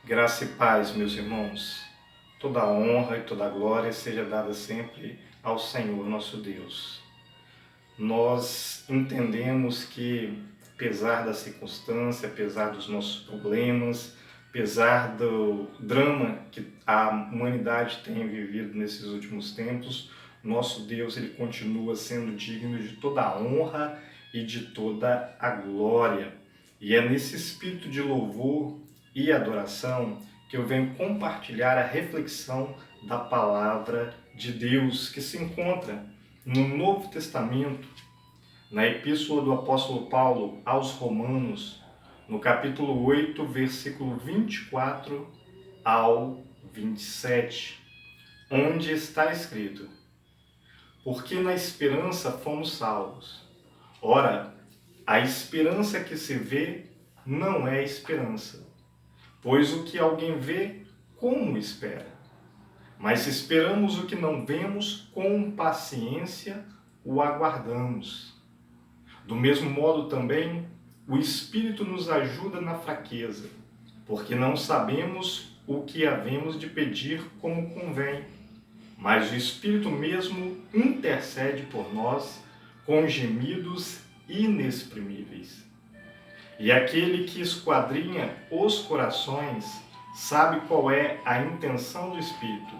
Graça e paz, meus irmãos. Toda a honra e toda a glória seja dada sempre ao Senhor, nosso Deus. Nós entendemos que, apesar da circunstância, apesar dos nossos problemas, apesar do drama que a humanidade tem vivido nesses últimos tempos, nosso Deus ele continua sendo digno de toda a honra e de toda a glória. E é nesse espírito de louvor e adoração que eu venho compartilhar a reflexão da palavra de Deus que se encontra no Novo Testamento, na Epístola do Apóstolo Paulo aos Romanos, no capítulo 8, versículo 24 ao 27, onde está escrito: porque na esperança fomos salvos. Ora, a esperança que se vê não é esperança, pois o que alguém vê, como espera? Mas se esperamos o que não vemos, com paciência o aguardamos. Do mesmo modo também, o Espírito nos ajuda na fraqueza, porque não sabemos o que havemos de pedir como convém, mas o Espírito mesmo intercede por nós com gemidos inexprimíveis. E aquele que esquadrinha os corações sabe qual é a intenção do Espírito,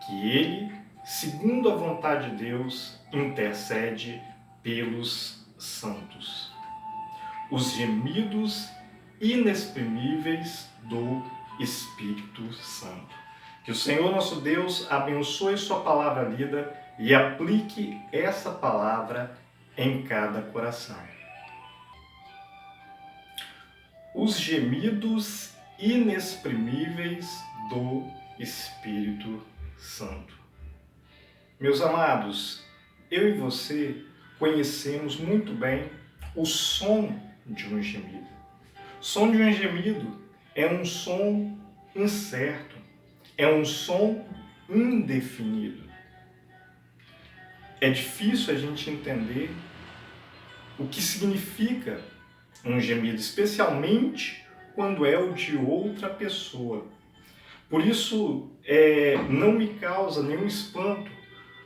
que ele, segundo a vontade de Deus, intercede pelos santos. Os gemidos inexprimíveis do Espírito Santo. Que o Senhor nosso Deus abençoe sua palavra lida e aplique essa palavra em cada coração. Os gemidos inexprimíveis do Espírito Santo. Meus amados, eu e você conhecemos muito bem o som de um gemido. O som de um gemido é um som incerto, é um som indefinido. É difícil a gente entender o que significa um gemido, especialmente quando é o de outra pessoa. Por isso, não me causa nenhum espanto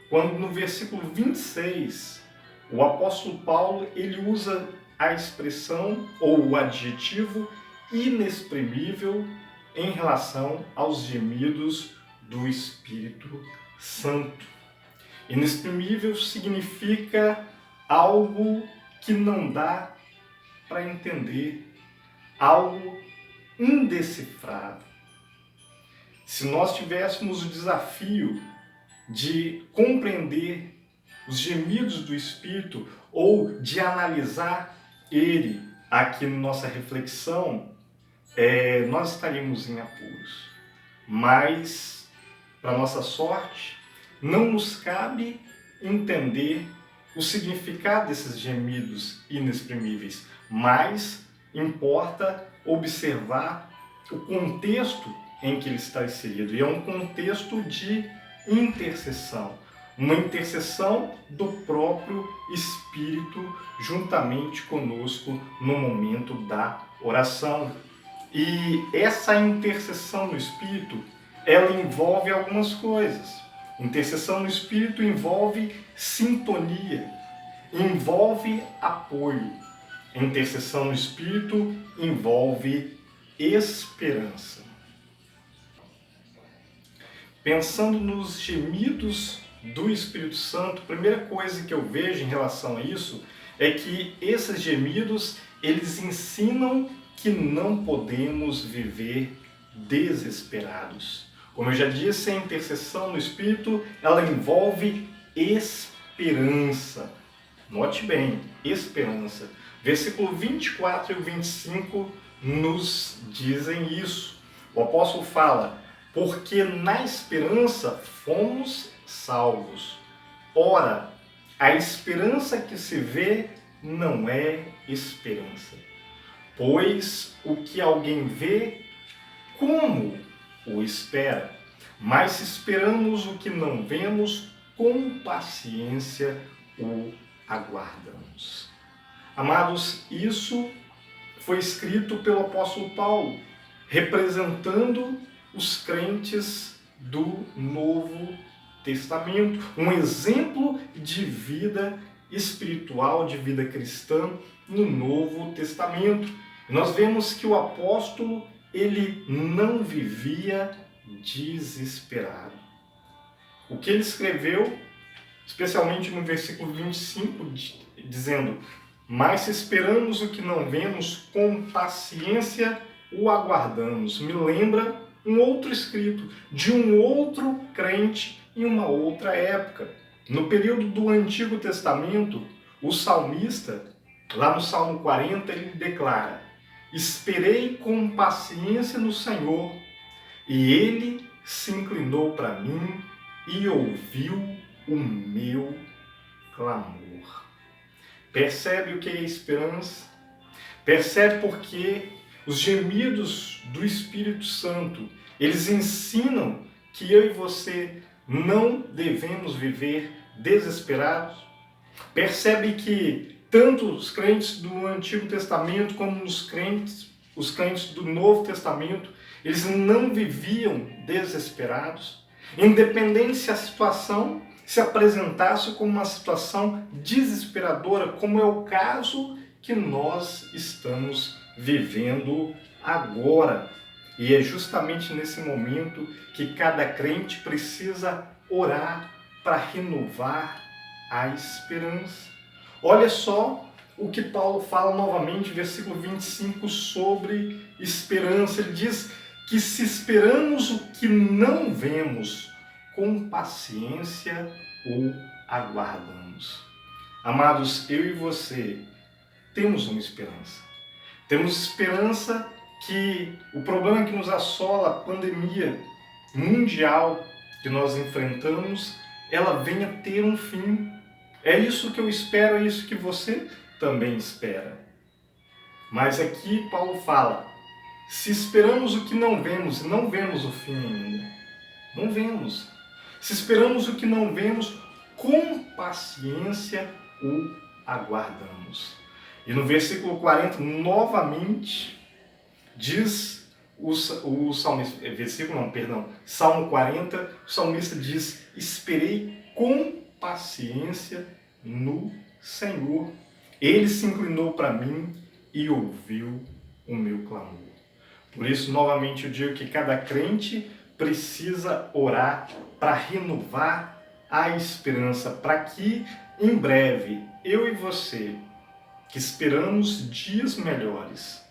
quando no versículo 26, o apóstolo Paulo ele usa a expressão ou o adjetivo inexprimível em relação aos gemidos do Espírito Santo. Inexprimível significa algo que não dá para entender, algo indecifrável. Se nós tivéssemos o desafio de compreender os gemidos do Espírito ou de analisar ele aqui na nossa reflexão, nós estaríamos em apuros. Mas, para nossa sorte, não nos cabe entender o significado desses gemidos inexprimíveis, mas importa observar o contexto em que ele está inserido. E é um contexto de intercessão, uma intercessão do próprio Espírito juntamente conosco no momento da oração. E essa intercessão no Espírito, ela envolve algumas coisas. Intercessão no Espírito envolve sintonia, envolve apoio. Intercessão no Espírito envolve esperança. Pensando nos gemidos do Espírito Santo, a primeira coisa que eu vejo em relação a isso é que esses gemidos, eles ensinam que não podemos viver desesperados. Como eu já disse, a intercessão no Espírito, ela envolve esperança. Note bem, esperança. Versículo 24 e 25 nos dizem isso. O apóstolo fala: porque na esperança fomos salvos. Ora, a esperança que se vê não é esperança. Pois o que alguém vê, como o espera? Mas se esperamos o que não vemos, com paciência o aguardamos. Amados, isso foi escrito pelo apóstolo Paulo. representando os crentes do Novo Testamento, um exemplo de vida espiritual, de vida cristã no Novo Testamento. Nós vemos que o apóstolo, ele não vivia desesperado. O que ele escreveu, especialmente no versículo 25, dizendo: mas se esperamos o que não vemos, com paciência o aguardamos. Me lembra um outro escrito de um outro crente em uma outra época. No período do Antigo Testamento, o salmista, lá no Salmo 40, ele declara: esperei com paciência no Senhor, e ele se inclinou para mim e ouviu o meu clamor. Percebe o que é esperança? Percebe porque os gemidos do Espírito Santo, eles ensinam que eu e você não devemos viver desesperados? Percebe que tanto os crentes do Antigo Testamento como os crentes do Novo Testamento, eles não viviam desesperados? Independente se a situação se apresentasse como uma situação desesperadora, como é o caso que nós estamos vivendo agora. E é justamente nesse momento que cada crente precisa orar para renovar a esperança. Olha só o que Paulo fala novamente, versículo 25, sobre esperança. Ele diz que se esperamos o que não vemos, com paciência o aguardamos. Amados, eu e você temos uma esperança. Temos esperança que o problema que nos assola, a pandemia mundial que nós enfrentamos, ela venha ter um fim. É isso que eu espero, é isso que você também espera. Mas aqui Paulo fala: se esperamos o que não vemos o fim ainda. Não vemos. Se esperamos o que não vemos, com paciência o aguardamos. E no versículo 40, novamente, diz o salmista, Salmo 40, o salmista diz: esperei com paciência no Senhor. Ele se inclinou para mim e ouviu o meu clamor. Por isso, novamente, eu digo que cada crente precisa orar para renovar a esperança, para que em breve eu e você, que esperamos dias melhores,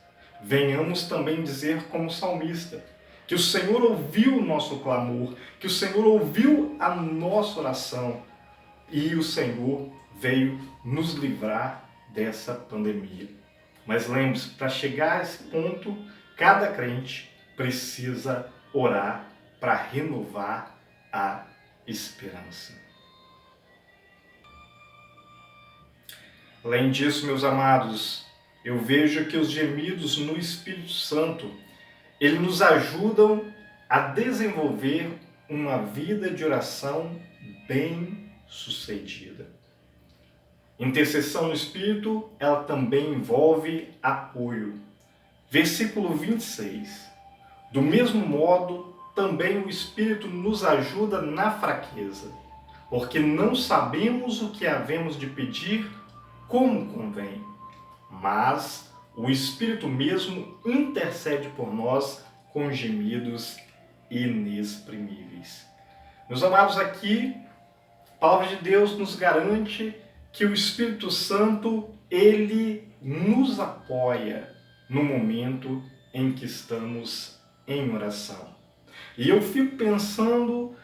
venhamos também dizer como salmista, que o Senhor ouviu o nosso clamor, que o Senhor ouviu a nossa oração e o Senhor veio nos livrar dessa pandemia. Mas lembre-se, para chegar a esse ponto, cada crente precisa orar para renovar a esperança. Além disso, meus amados, eu vejo que os gemidos no Espírito Santo, eles nos ajudam a desenvolver uma vida de oração bem-sucedida. Intercessão no Espírito, ela também envolve apoio. Versículo 26. Do mesmo modo, também o Espírito nos ajuda na fraqueza, porque não sabemos o que havemos de pedir como convém, mas o Espírito mesmo intercede por nós com gemidos inexprimíveis. Meus amados, aqui, a palavra de Deus nos garante que o Espírito Santo, ele nos apoia no momento em que estamos em oração. E eu fico pensando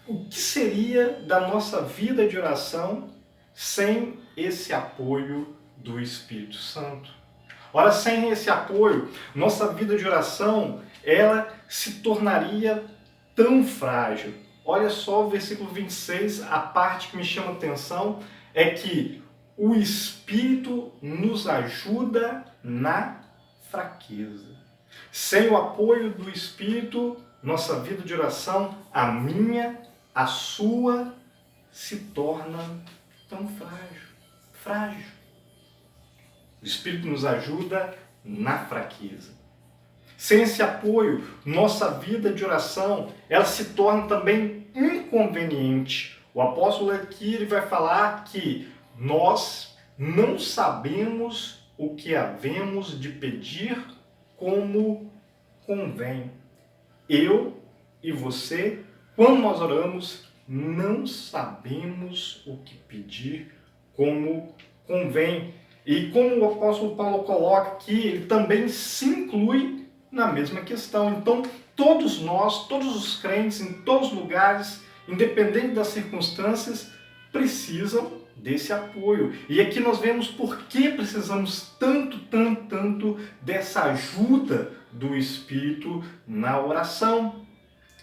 o que seria da nossa vida de oração sem esse apoio do Espírito Santo. Ora, sem esse apoio, nossa vida de oração, ela se tornaria tão frágil. Olha só o versículo 26, a parte que me chama a atenção é que o Espírito nos ajuda na fraqueza. Sem o apoio do Espírito, nossa vida de oração, a minha, a sua, se torna tão frágil. O Espírito nos ajuda na fraqueza. Sem esse apoio, nossa vida de oração, ela se torna também inconveniente. O apóstolo aqui ele vai falar que nós não sabemos o que havemos de pedir como convém. Eu e você, quando nós oramos, não sabemos o que pedir como convém. E como o apóstolo Paulo coloca aqui, ele também se inclui na mesma questão. Então, todos nós, todos os crentes, em todos os lugares, independente das circunstâncias, precisam desse apoio. E aqui nós vemos por que precisamos tanto dessa ajuda do Espírito na oração.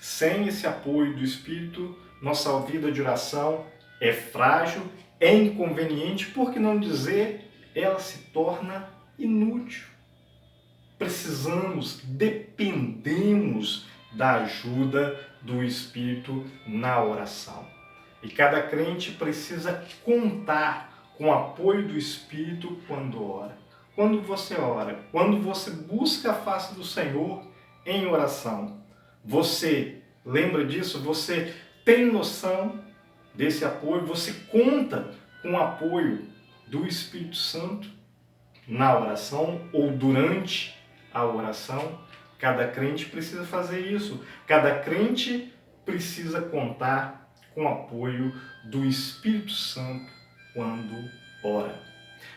Sem esse apoio do Espírito, nossa vida de oração é frágil, é inconveniente, por que não dizer, ela se torna inútil. Precisamos, dependemos da ajuda do Espírito na oração. E cada crente precisa contar com o apoio do Espírito quando ora. Quando você ora, quando você busca a face do Senhor em oração, você lembra disso? Você tem noção desse apoio? Você conta com o apoio do Espírito Santo na oração ou durante a oração? Cada crente precisa fazer isso. Cada crente precisa contar com o apoio do Espírito Santo quando ora.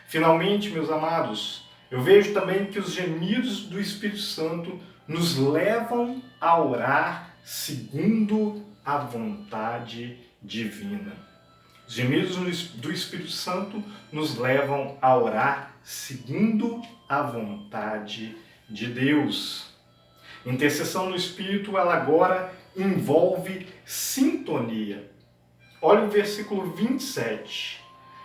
Finalmente, meus amados, eu vejo também que os gemidos do Espírito Santo nos levam a orar segundo a vontade divina. Os gemidos do Espírito Santo nos levam a orar segundo a vontade de Deus. Intercessão no Espírito, ela agora envolve sintonia. Olha o versículo 27.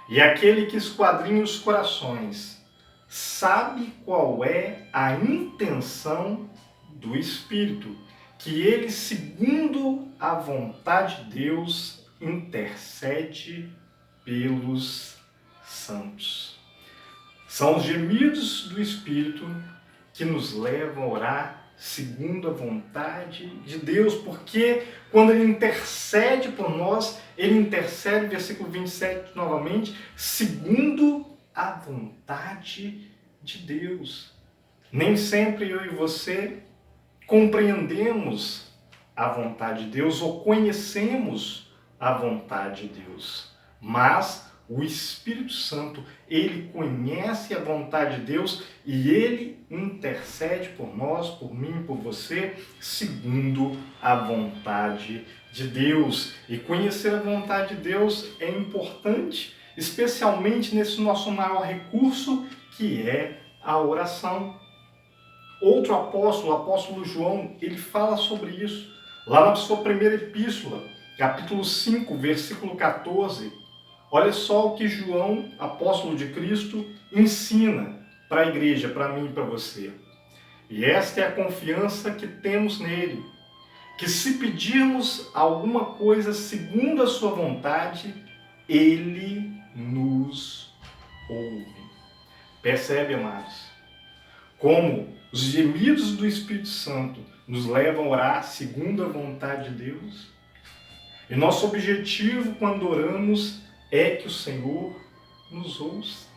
E aquele que esquadrinha os corações sabe qual é a intenção do Espírito, que ele, segundo a vontade de Deus, intercede pelos santos. São os gemidos do Espírito que nos levam a orar segundo a vontade de Deus, porque quando ele intercede por nós, ele intercede, versículo 27 novamente, segundo a vontade de Deus. Nem sempre eu e você compreendemos a vontade de Deus ou conhecemos a vontade de Deus, mas o Espírito Santo, ele conhece a vontade de Deus e ele intercede por nós, por mim, por você, segundo a vontade de Deus. E conhecer a vontade de Deus é importante, especialmente nesse nosso maior recurso, que é a oração. Outro apóstolo, o apóstolo João, ele fala sobre isso. Lá na sua primeira epístola, capítulo 5, versículo 14, olha só o que João, apóstolo de Cristo, ensina para a igreja, para mim e para você. E esta é a confiança que temos nele, que se pedirmos alguma coisa segundo a sua vontade, ele nos ouve. Percebe, amados? Como os gemidos do Espírito Santo nos levam a orar segundo a vontade de Deus. E nosso objetivo quando oramos é que o Senhor nos ouça.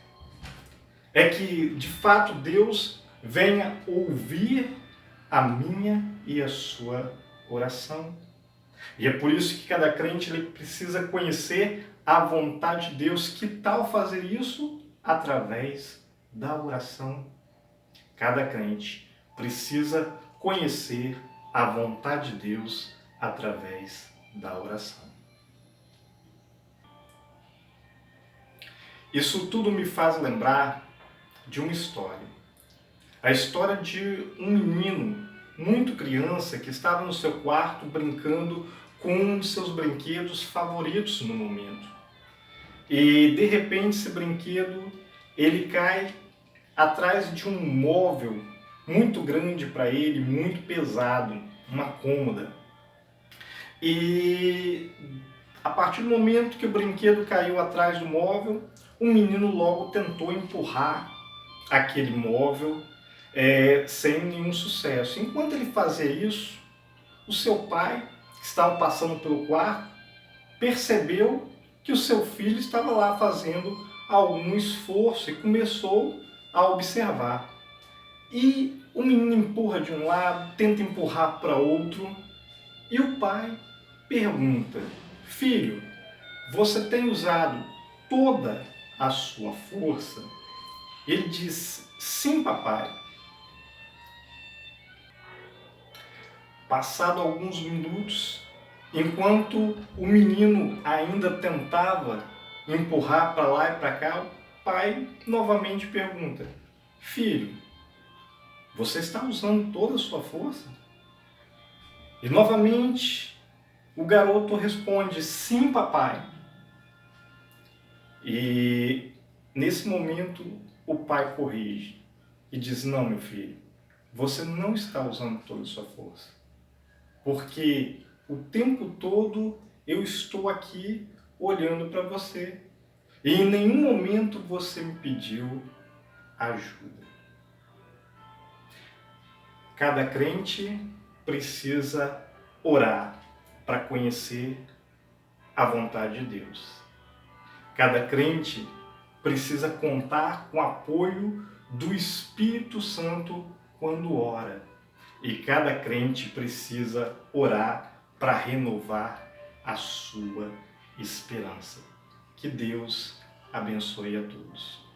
É que, de fato, Deus venha ouvir a minha e a sua oração. E é por isso que cada crente ele precisa conhecer a vontade de Deus. Que tal fazer isso? Através da oração. Cada crente precisa conhecer a vontade de Deus através da oração. Isso tudo me faz lembrar de uma história. A história de um menino, muito criança, que estava no seu quarto brincando com um de seus brinquedos favoritos no momento. E, de repente, esse brinquedo, ele cai atrás de um móvel muito grande para ele, muito pesado, uma cômoda. E, a partir do momento que o brinquedo caiu atrás do móvel, o menino logo tentou empurrar aquele móvel sem nenhum sucesso. Enquanto ele fazia isso, o seu pai, que estava passando pelo quarto, percebeu que o seu filho estava lá fazendo algum esforço e começou a observar. E o menino empurra de um lado, tenta empurrar para outro, e o pai pergunta: filho, você tem usado toda a sua força? Ele diz: sim, papai. Passado alguns minutos, enquanto o menino ainda tentava empurrar para lá e para cá, o pai novamente pergunta: filho, você está usando toda a sua força? E novamente o garoto responde: sim, papai. E nesse momento o pai corrige e diz: não, meu filho, você não está usando toda a sua força. Porque o tempo todo eu estou aqui olhando para você. E em nenhum momento você me pediu ajuda. Cada crente precisa orar para conhecer a vontade de Deus. Cada crente precisa contar com o apoio do Espírito Santo quando ora. E cada crente precisa orar para renovar a sua esperança. Que Deus abençoe a todos.